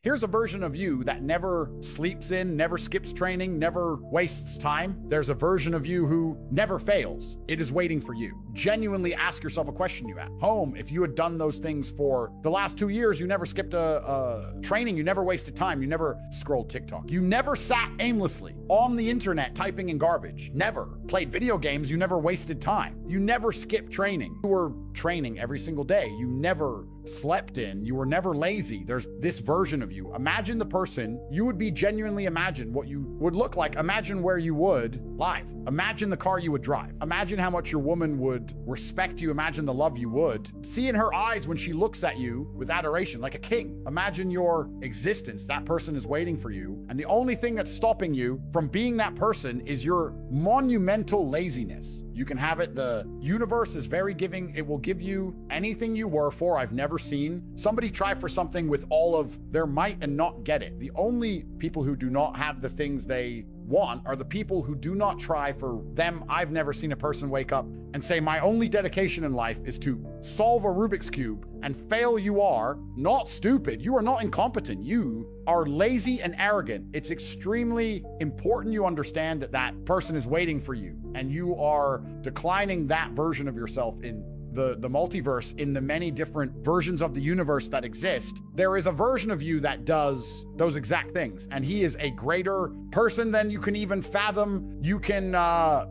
Here's a version of you that never sleeps in, never skips training, never wastes time. There's a version of you who never fails. It is waiting for you. Genuinely ask yourself a question you at home. If you had done those things for the last 2 years, you never skipped a training, you never wasted time, you never scrolled TikTok, you never sat aimlessly on the internet typing in garbage, never played video games, you never wasted time, you never skipped training, you were training every single day, you never slept in, you were never lazy. There's this version of you. Imagine the person you would be. Genuinely imagine what you would look like. Imagine where you would live. Imagine the car you would drive. Imagine how much your woman would respect you. Imagine the love you would see in her eyes when she looks at you with adoration, like a king. Imagine your existence. That person is waiting for you. And the only thing that's stopping you from being that person is your monumental laziness. You can have it. The universe is very giving. It will give you anything you were for. I've never seen somebody try for something with all of their might and not get it. The only people who do not have the things they want are the people who do not try for them. I've never seen a person wake up and say, my only dedication in life is to solve a Rubik's Cube, and fail. You are not stupid. You are not incompetent. You are lazy and arrogant. It's extremely important you understand that that person is waiting for you, and you are declining that version of yourself in the multiverse, in the many different versions of the universe that exist. There is a version of you that does those exact things, and he is a greater person than you can even fathom. You can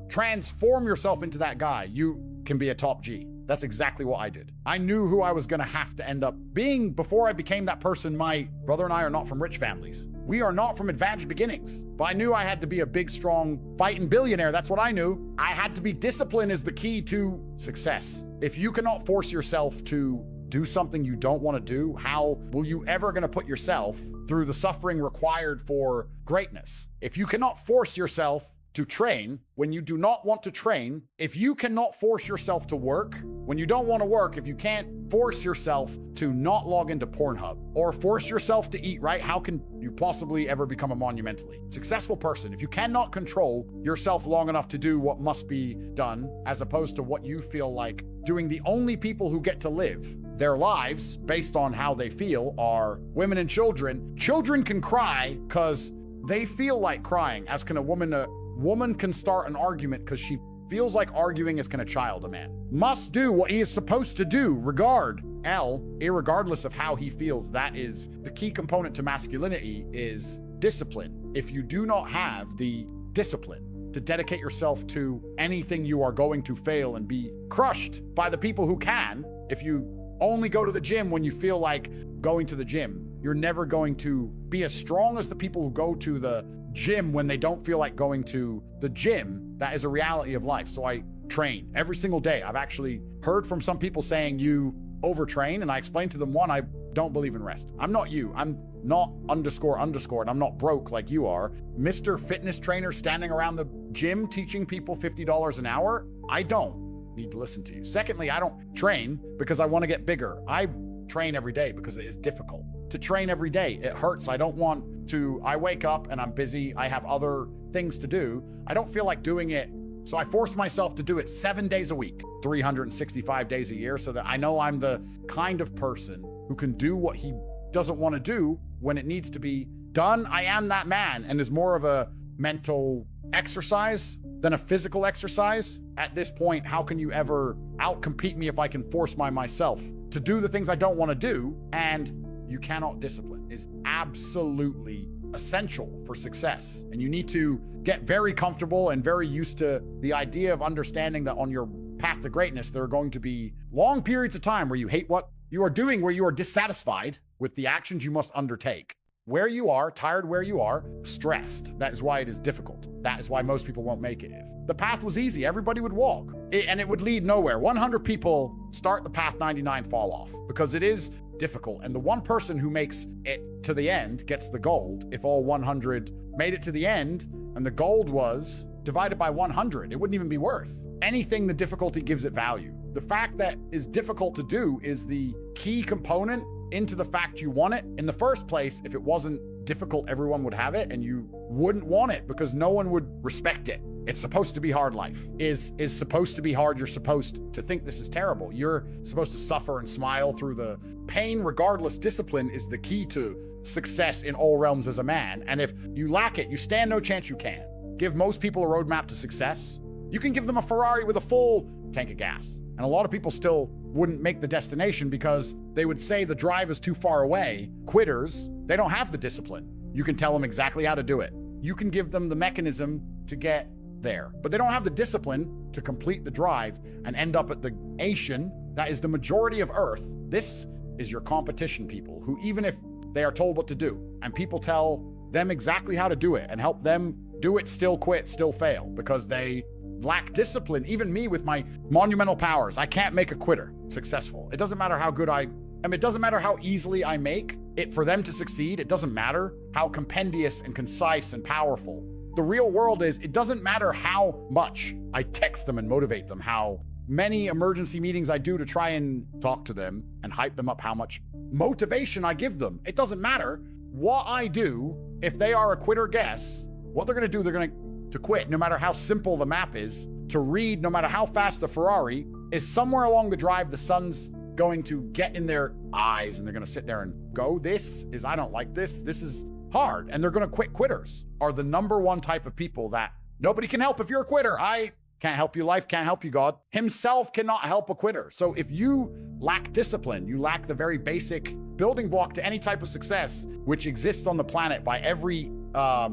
transform yourself into that guy. You can be a top G. That's exactly what I did. I knew who I was gonna have to end up being before I became that person. My brother and I are not from rich families. We are not from advantaged beginnings, but I knew I had to be a big, strong, fighting billionaire. That's what I knew. I had to be. Discipline is the key to success. If you cannot force yourself to do something you don't want to do, how will you ever going to put yourself through the suffering required for greatness? If you cannot force yourself to train when you do not want to train, if you cannot force yourself to work when you don't want to work, if you can't force yourself to not log into Pornhub or force yourself to eat right, how can you possibly ever become a monumentally successful person? If you cannot control yourself long enough to do what must be done as opposed to what you feel like doing, the only people who get to live their lives based on how they feel are women and children. Children can cry because they feel like crying, as can a woman. A woman can start an argument because she feels like arguing, as can a child. A man must do what he is supposed to do, irregardless of how he feels. That is the key component to masculinity, is discipline. If you do not have the discipline to dedicate yourself to anything, you are going to fail and be crushed by the people who can. If you only go to the gym when you feel like going to the gym, you're never going to be as strong as the people who go to the gym when they don't feel like going to the gym. That is a reality of life. So I train every single day. I've actually heard from some people saying you overtrain, and I explained to them, one, I don't believe in rest. I'm not you. I'm not underscore, and I'm not broke like you are. Mr. Fitness Trainer standing around the gym teaching people $50 an hour. I don't need to listen to you. Secondly, I don't train because I want to get bigger. I train every day because it is difficult to train every day. It hurts. I don't want to. I wake up and I'm busy. I have other things to do. I don't feel like doing it. So I force myself to do it 7 days a week, 365 days a year, so that I know I'm the kind of person who can do what he doesn't want to do when it needs to be done. I am that man, and is more of a mental exercise than a physical exercise. At this point, how can you ever outcompete me if I can force myself to do the things I don't want to do? And you cannot. Discipline is absolutely essential for success. And you need to get very comfortable and very used to the idea of understanding that on your path to greatness, there are going to be long periods of time where you hate what you are doing, where you are dissatisfied with the actions you must undertake, where you are tired, where you are stressed. That is why it is difficult. That is why most people won't make it. If the path was easy, everybody would walk and it would lead nowhere. 100 people start the path, 99 fall off, because it is difficult. And the one person who makes it to the end gets the gold. If all 100 made it to the end and the gold was divided by 100, it wouldn't even be worth anything. The difficulty gives it value. The fact that is difficult to do is the key component into the fact you want it in the first place. If it wasn't difficult, everyone would have it, and you wouldn't want it because no one would respect it. It's supposed to be hard life. Is supposed to be hard. You're supposed to think this is terrible. You're supposed to suffer and smile through the pain. Regardless, discipline is the key to success in all realms as a man. And if you lack it, you stand no chance you can. Give most people a roadmap to success. You can give them a Ferrari with a full tank of gas. And a lot of people still wouldn't make the destination because they would say the drive is too far away. Quitters, they don't have the discipline. You can tell them exactly how to do it. You can give them the mechanism to get there, but they don't have the discipline to complete the drive and end up at the nation that is the majority of Earth. This is your competition, people, who even if they are told what to do and people tell them exactly how to do it and help them do it, still quit, still fail because they lack discipline. Even me with my monumental powers, I can't make a quitter successful. It doesn't matter how good it doesn't matter how easily I make it for them to succeed. It doesn't matter how compendious and concise and powerful. The real world is, it doesn't matter how much I text them and motivate them, how many emergency meetings I do to try and talk to them and hype them up, how much motivation I give them. It doesn't matter what I do. If they are a quitter, guess what they're going to do. They're going to quit, no matter how simple the map is to read, no matter how fast the Ferrari is. Somewhere along the drive, the sun's going to get in their eyes and they're going to sit there and go, I don't like this. This is hard. And they're going to quit. Quitters are the number one type of people that nobody can help. If you're a quitter, I can't help you. Life can't help you. God himself cannot help a quitter. So if you lack discipline, you lack the very basic building block to any type of success, which exists on the planet by every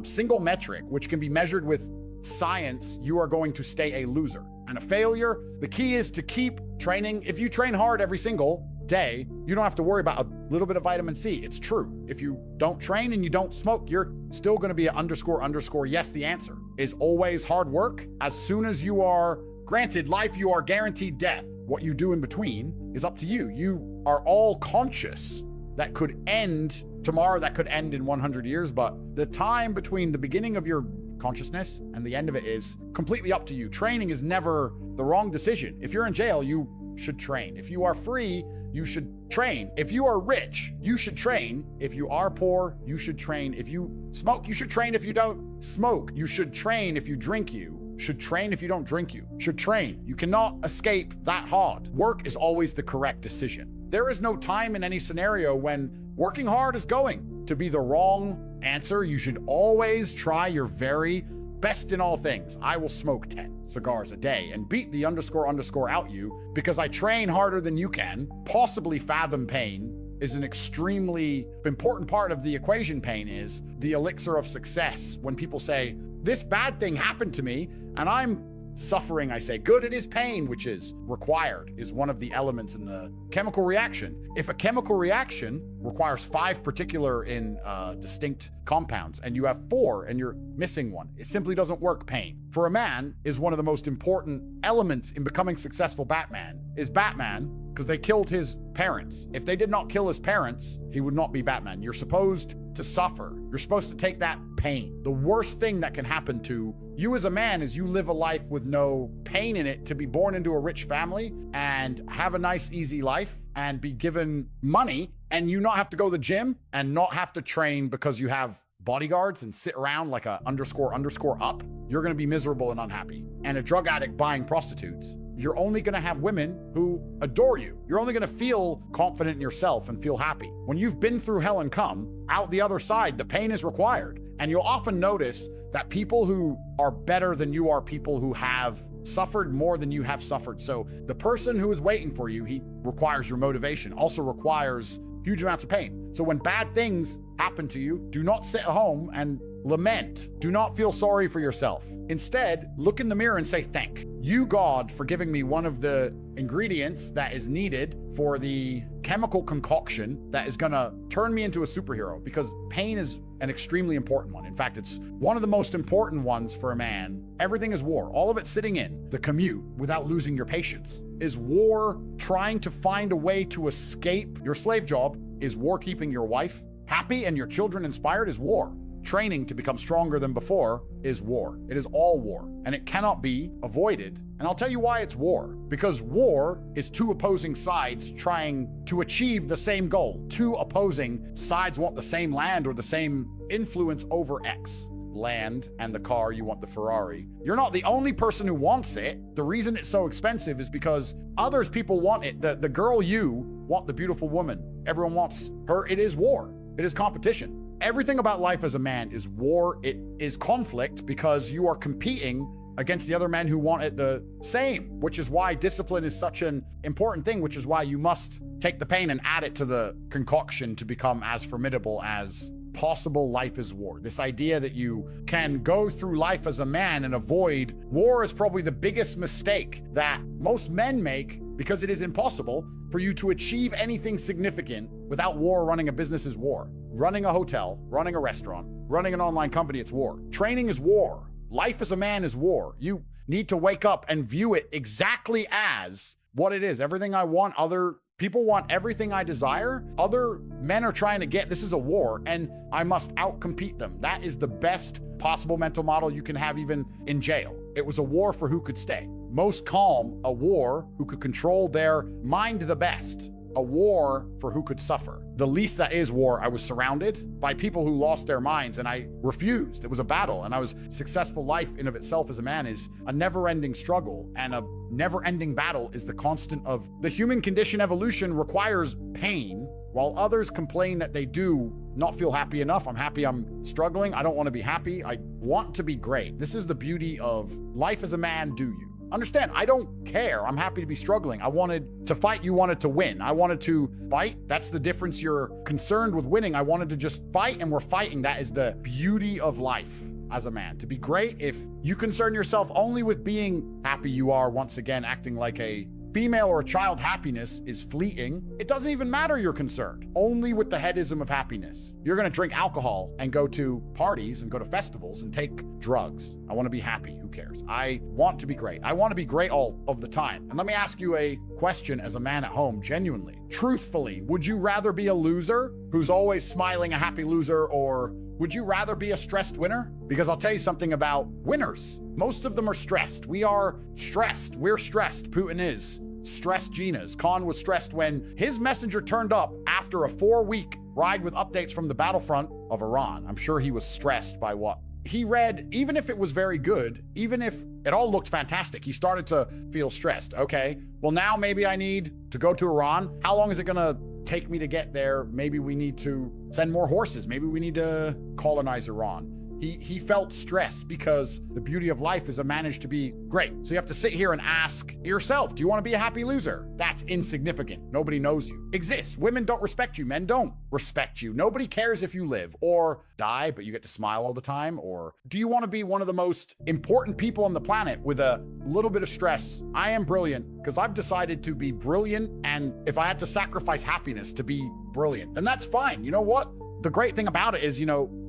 single metric, which can be measured with science, you are going to stay a loser and a failure. The key is to keep training. If you train hard every single day, you don't have to worry about a little bit of vitamin C. It's true. If you don't train and you don't smoke, you're still going to be an __. Yes, the answer is always hard work. As soon as you are granted life, you are guaranteed death. What you do in between is up to you. You are all conscious. That could end tomorrow, that could end in 100 years, but the time between the beginning of your consciousness and the end of it is completely up to you. Training is never the wrong decision. If you're in jail, you should train. If you are free, you should train. If you are rich, you should train. If you are poor, you should train. If you smoke, you should train. If you don't smoke, you should train. If you drink, you should train. If you don't drink, you should train. You cannot escape that hard. Work is always the correct decision. There is no time in any scenario when working hard is going to be the wrong answer. You should always try your very best in all things. I will smoke 10 cigars a day and beat the __ out you because I train harder than you can. Possibly fathom pain is an extremely important part of the equation. Pain is the elixir of success. When people say, this bad thing happened to me and I'm suffering, I say, good, it is pain, which is required, is one of the elements in the chemical reaction. If a chemical reaction requires 5 particular in distinct compounds and you have 4 and you're missing one, it simply doesn't work. Pain for a man is one of the most important elements in becoming successful. Batman is Batman because they killed his parents. If they did not kill his parents, he would not be Batman. You're supposed to suffer. You're supposed to take that pain. The worst thing that can happen to you as a man is you live a life with no pain in it. To be born into a rich family and have a nice, easy life and be given money and you not have to go to the gym and not have to train because you have bodyguards and sit around like a __ up, you're going to be miserable and unhappy. And a drug addict buying prostitutes, you're only going to have women who adore you. You're only going to feel confident in yourself and feel happy. When you've been through hell and come out the other side, the pain is required. And you'll often notice that people who are better than you are people who have suffered more than you have suffered. So the person who is waiting for you, he requires your motivation, also requires huge amounts of pain. So when bad things happen to you, do not sit at home and lament. Do not feel sorry for yourself. Instead, look in the mirror and say, thank you, God, for giving me one of the ingredients that is needed for the chemical concoction that is gonna turn me into a superhero, because pain is an extremely important one. In fact, it's one of the most important ones for a man. Everything is war. All of it sitting in the commute without losing your patience is war. Trying to find a way to escape your slave job is war. Keeping your wife happy and your children inspired is war. Training to become stronger than before is war. It is all war, and it cannot be avoided. And I'll tell you why it's war. Because war is 2 opposing sides trying to achieve the same goal. 2 opposing sides want the same land or the same influence over X. land and the car, you want the Ferrari. You're not the only person who wants it. The reason it's so expensive is because others people want it. The girl you want, the beautiful woman. Everyone wants her. It is war. It is competition. Everything about life as a man is war. It is conflict because you are competing against the other men who want it the same, which is why discipline is such an important thing, which is why you must take the pain and add it to the concoction to become as formidable as possible. Life is war. This idea that you can go through life as a man and avoid war is probably the biggest mistake that most men make, because it is impossible for you to achieve anything significant without war. Running a business is war. Running a hotel, running a restaurant, running an online company, it's war. Training is war. Life as a man is war. You need to wake up and view it exactly as what it is. Everything I want, other people want everything I desire. Other men are trying to get, this is a war, and I must outcompete them. That is the best possible mental model you can have, even in jail. It was a war for who could stay. Most calm, a war who could control their mind the best. A war for who could suffer. The least that is war. I was surrounded by people who lost their minds and I refused. It was a battle, and I was successful. Life in of itself as a man is a never-ending struggle, and a never-ending battle is the constant of the human condition. Evolution requires pain, while others complain that they do not feel happy enough. I'm happy I'm struggling. I don't want to be happy. I want to be great. This is the beauty of life as a man. Do you understand? I don't care. I'm happy to be struggling. I wanted to fight. You wanted to win. I wanted to fight. That's the difference. You're concerned with winning. I wanted to just fight, and we're fighting. That is the beauty of life as a man. To be great, if you concern yourself only with being happy, you are once again acting like a female or a child. Happiness is fleeting. It doesn't even matter you're concerned only with the headism of happiness. You're going to drink alcohol and go to parties and go to festivals and take drugs. I want to be happy. Who cares? I want to be great. I want to be great all of the time. And let me ask you a question as a man at home, genuinely, truthfully. Would you rather be a loser who's always smiling, a happy loser, or would you rather be a stressed winner? Because I'll tell you something about winners. Most of them are stressed. We are stressed. We're stressed. Putin is stressed genas. Khan was stressed when his messenger turned up after a 4-week ride with updates from the battlefront of Iran. I'm sure he was stressed by what he read. Even if it was very good, even if it all looked fantastic, he started to feel stressed. Okay, well, now maybe I need to go to Iran. How long is it gonna take me to get there? Maybe we need to send more horses. Maybe we need to colonize Iran. He felt stressed because the beauty of life is a manage to be great. So you have to sit here and ask yourself, do you want to be a happy loser? That's insignificant. Nobody knows you exist. Women don't respect you. Men don't respect you. Nobody cares if you live or die, but you get to smile all the time. Or do you want to be one of the most important people on the planet with a little bit of stress? I am brilliant because I've decided to be brilliant. And if I had to sacrifice happiness to be brilliant, then that's fine. You know what? The great thing about it is,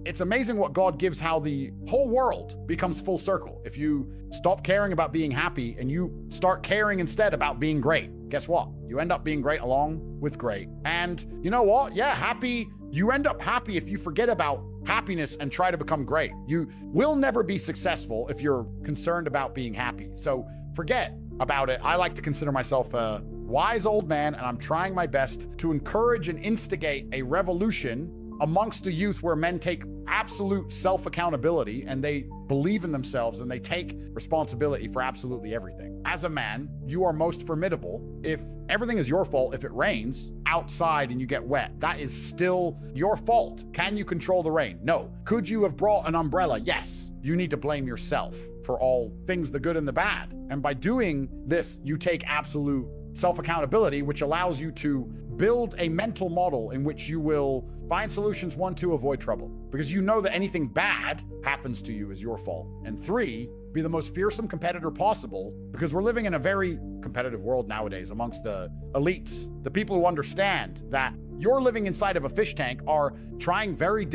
it's amazing what God gives, how the whole world becomes full circle. If you stop caring about being happy and you start caring instead about being great, guess what? You end up being great along with great. And you know what? Yeah, happy. You end up happy if you forget about happiness and try to become great. You will never be successful if you're concerned about being happy. So forget about it. I like to consider myself a wise old man, and I'm trying my best to encourage and instigate a revolution amongst the youth where men take absolute self-accountability and they believe in themselves and they take responsibility for absolutely everything. As a man, you are most formidable if everything is your fault. If it rains outside and you get wet, that is still your fault. Can you control the rain? No. Could you have brought an umbrella? Yes. You need to blame yourself for all things, the good and the bad. And by doing this, you take absolute self-accountability, which allows you to build a mental model in which you will find solutions. 1, to avoid trouble, because you know that anything bad happens to you is your fault. And 3, be the most fearsome competitor possible, because we're living in a very competitive world nowadays amongst the elites. The people who understand that you're living inside of a fish tank are trying very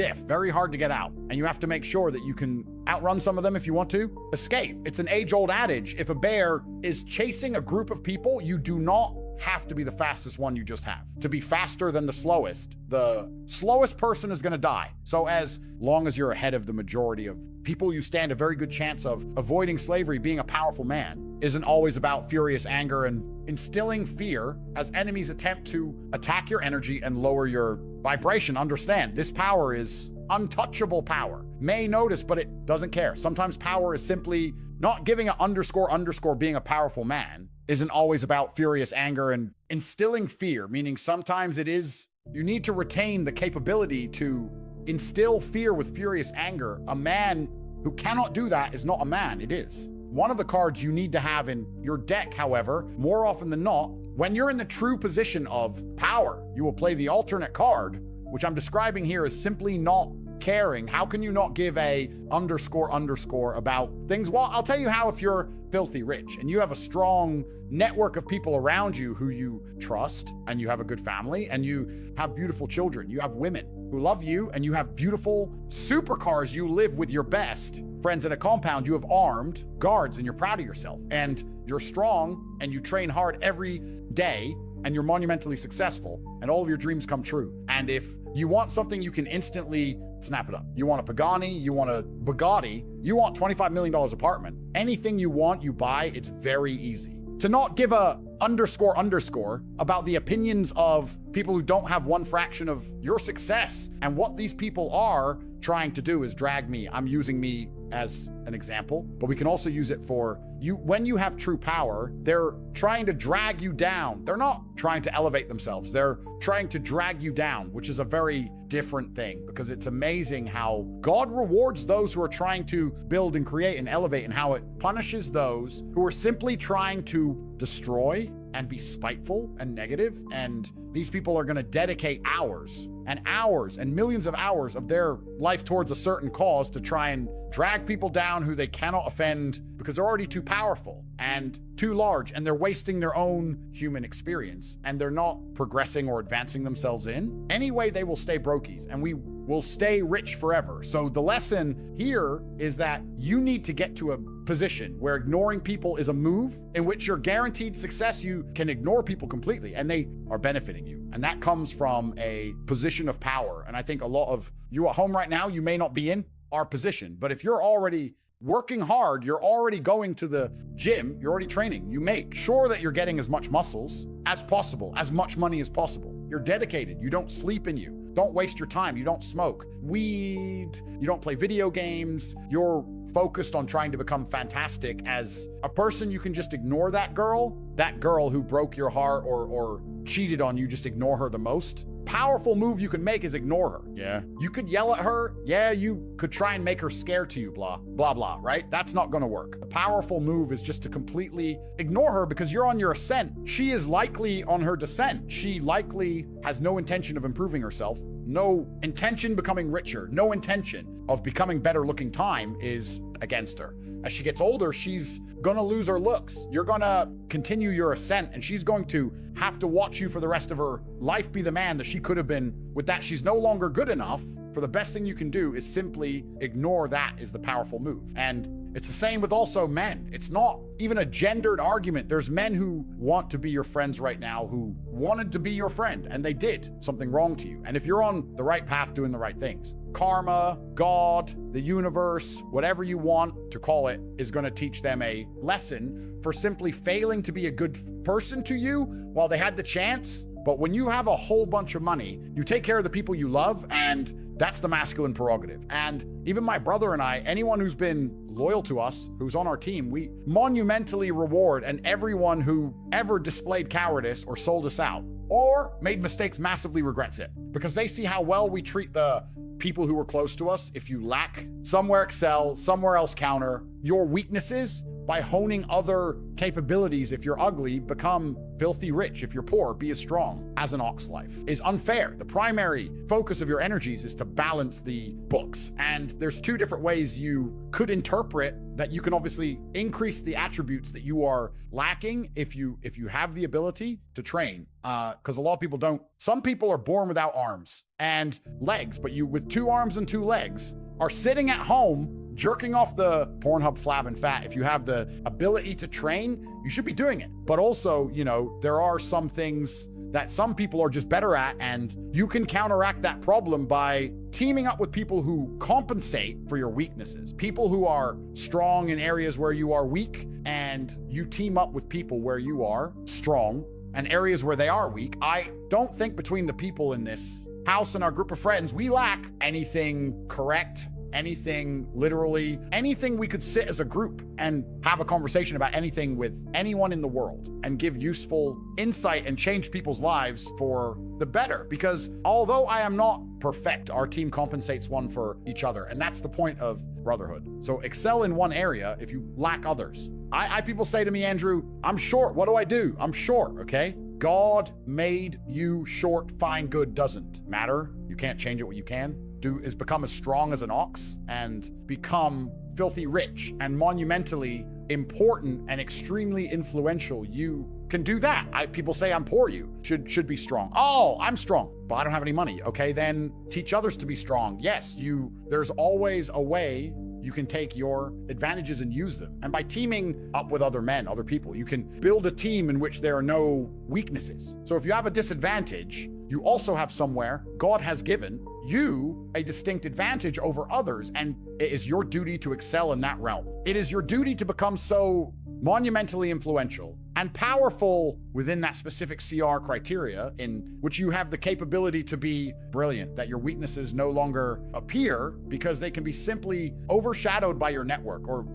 hard to get out. And you have to make sure that you can outrun some of them if you want to. Escape. It's an age-old adage. If a bear is chasing a group of people, you do not have to be the fastest one. You just have to be faster than the slowest. The slowest person is going to die. So as long as you're ahead of the majority of people, you stand a very good chance of avoiding slavery. Being a powerful man isn't always about furious anger and instilling fear as enemies attempt to attack your energy and lower your vibration. Understand, this power is untouchable power, may notice, but it doesn't care. Sometimes power is simply not giving an underscore being a powerful man isn't always about furious anger and instilling fear, meaning sometimes it is, you need to retain the capability to instill fear with furious anger. A man who cannot do that is not a man, it is. One of the cards you need to have in your deck, however, more often than not, when you're in the true position of power, you will play the alternate card, which I'm describing here as simply not caring. How can you not give a underscore about things? Well, I'll tell you how. If you're filthy rich and you have a strong network of people around you who you trust, and you have a good family, and you have beautiful children, you have women who love you, and you have beautiful supercars, you live with your best friends in a compound, you have armed guards, and you're proud of yourself, and you're strong, and you train hard every day, and you're monumentally successful, and all of your dreams come true. And if you want something, you can instantly snap it up. You want a Pagani, you want a Bugatti, you want $25 million apartment. Anything you want, you buy. It's very easy. To not give a underscore about the opinions of people who don't have one fraction of your success. And what these people are trying to do is drag me. I'm using me as an example, but we can also use it for you. When you have true power, they're trying to drag you down. They're not trying to elevate themselves. They're trying to drag you down, which is a very different thing, because it's amazing how God rewards those who are trying to build and create and elevate, and how it punishes those who are simply trying to destroy and be spiteful and negative. And these people are going to dedicate hours and hours and millions of hours of their life towards a certain cause to try and drag people down who they cannot offend, because they're already too powerful and too large, and they're wasting their own human experience, and they're not progressing or advancing themselves in. Anyway, they will stay brokies, and we will stay rich forever. So the lesson here is that you need to get to a position where ignoring people is a move in which you're guaranteed success. You can ignore people completely and they are benefiting you. And that comes from a position of power. And I think a lot of you at home right now, you may not be in our position, but if you're already working hard, you're already going to the gym, you're already training, you make sure that you're getting as much muscles as possible, as much money as possible. You're dedicated, you don't sleep in you. Don't waste your time. You don't smoke weed. You don't play video games. You're focused on trying to become fantastic. As a person, you can just ignore that girl who broke your heart or cheated on you, just ignore her. The most powerful move you can make is ignore her. Yeah. You could yell at her. Yeah, you could try and make her scared to you, blah, blah, blah, right? That's not gonna work. A powerful move is just to completely ignore her, because you're on your ascent. She is likely on her descent. She likely has no intention of improving herself, no intention becoming richer, no intention of becoming better looking. Time is against her. As she gets older, she's gonna lose her looks. You're gonna continue your ascent, and she's going to have to watch you for the rest of her life be the man that she could have been. With that, she's no longer good enough. For the best thing you can do is simply ignore. That is the powerful move. And it's the same with also men. It's not even a gendered argument. There's men who want to be your friends right now, who wanted to be your friend, and they did something wrong to you. And if you're on the right path doing the right things, karma, God, the universe, whatever you want to call it, is going to teach them a lesson for simply failing to be a good person to you while they had the chance. But when you have a whole bunch of money, you take care of the people you love, and that's the masculine prerogative. And even my brother and I, anyone who's been loyal to us, who's on our team, we monumentally reward, and everyone who ever displayed cowardice or sold us out or made mistakes massively regrets it, because they see how well we treat the people who are close to us. If you lack, somewhere excel, somewhere else counter your weaknesses by honing other capabilities. If you're ugly, become filthy rich. If you're poor, be as strong as an ox. Life is unfair. The primary focus of your energies is to balance the books. And there's two different ways you could interpret that. You can obviously increase the attributes that you are lacking if you have the ability to train. Because a lot of people don't. Some people are born without arms and legs, but you with 2 arms and 2 legs are sitting at home jerking off the Pornhub flab and fat. If you have the ability to train, you should be doing it. But also, you know, there are some things that some people are just better at, and you can counteract that problem by teaming up with people who compensate for your weaknesses. People who are strong in areas where you are weak, and you team up with people where you are strong and areas where they are weak. I don't think between the people in this house and our group of friends, we lack anything correct, anything literally, anything we could sit as a group and have a conversation about anything with anyone in the world and give useful insight and change people's lives for the better. Because although I am not perfect, our team compensates one for each other. And that's the point of brotherhood. So excel in one area if you lack others. People say to me, Andrew, I'm short. What do I do? I'm short, okay? God made you short. Fine, good doesn't matter. You can't change it. What you can do is become as strong as an ox and become filthy rich and monumentally important and extremely influential. You can do that. People say I'm poor. You should be strong. Oh, I'm strong, but I don't have any money. Okay, then teach others to be strong. Yes, there's always a way you can take your advantages and use them. And by teaming up with other men, other people, you can build a team in which there are no weaknesses. So if you have a disadvantage, you also have somewhere God has given you a distinct advantage over others, and it is your duty to excel in that realm. It is your duty to become so monumentally influential and powerful within that specific CR criteria in which you have the capability to be brilliant, that your weaknesses no longer appear because they can be simply overshadowed by your network or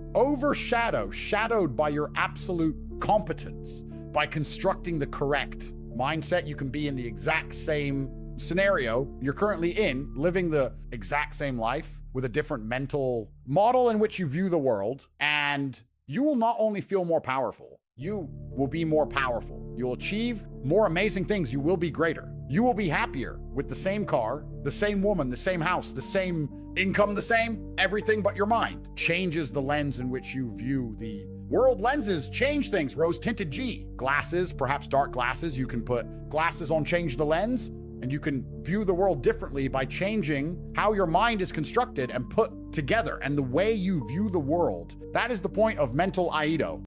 shadowed by your absolute competence. By constructing the correct mindset, you can be in the exact same scenario you're currently in, living the exact same life with a different mental model in which you view the world, and you will not only feel more powerful, you will be more powerful. You'll achieve more amazing things. You will be greater. You will be happier with the same car, the same woman, the same house, the same income, the same everything, but your mind changes the lens in which you view the world. Lenses change things. Rose tinted G. Glasses, perhaps dark glasses. You can put glasses on, change the lens, and you can view the world differently by changing how your mind is constructed and put together and the way you view the world. That is the point of mental Aikido.